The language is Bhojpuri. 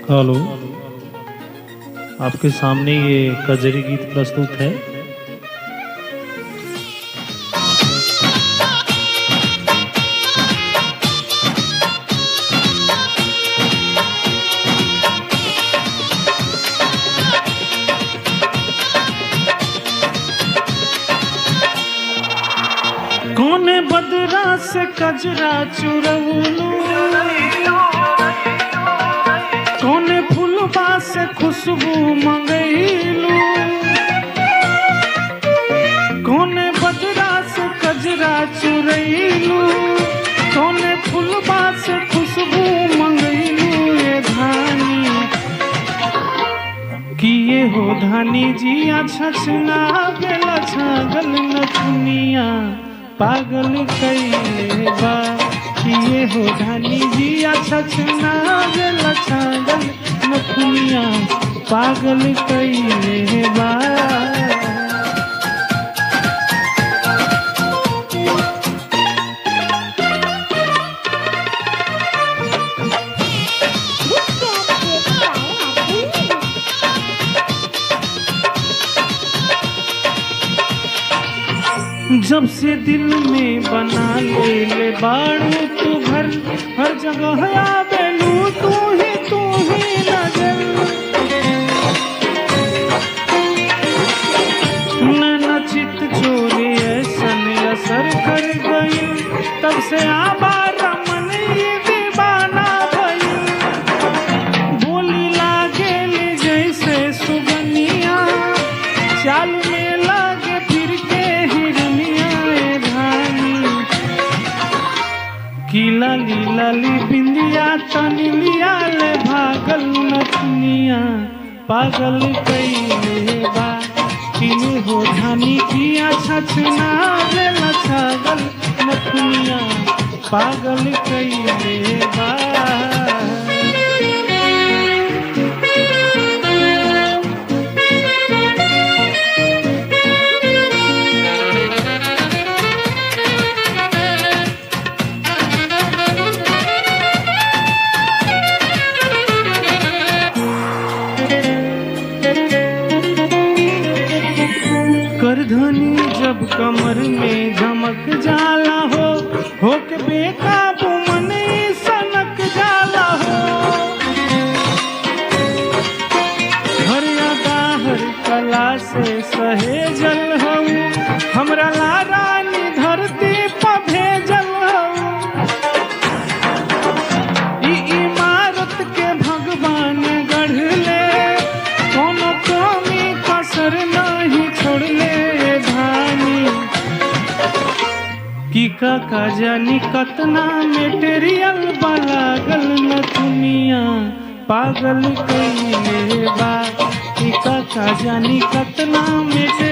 हेलो, आपके सामने ये कजरी गीत प्रस्तुत है। कौने बदरा से कजरा चुरौलू, कौने फूलबा से खुशबू मंगैलू, कौने बदरा से कजरा चुरैलू, कौने फूलबा से खुशबू मंगैलू। ये धानी किए हो धानी जिया छछना बेला छागल नथुनिया पागल कैले बा। किए हो धानी जिया छछना बेला छागल नथुनिया पागल कैले बा। जब से दिल में बना ले बाड़ू तू घर, हर जगह आवेलू तू ही नजर। नैना चित चोरी ऐसन असर कर गई, तब से आबारा मन ये दीवाना भई। बोली लागे जैसे सुगनिया, चाल में लागे फिर के लाली लाली बिंदिया तनी लिया ले भागल नथुनिया पागल कैले बा। किए हो धानी किया छछना बेला छागल नथुनिया पागल कैले बा। करधनी जब कमर में झमक जाला हो के बेकाबू मन सनक जाला हो। हर अदा हर कला से सहेजल हो, हमरा लारानी धरती पर भेजल हो। ई इमारत के भगवान गढ़ले, कोनो कमी कसर नहीं छोड़ले। की का जानी कतना मेटेरियल वाला गल नथुनिया पागल कैले बा। की का जानी कतना मेटेरियल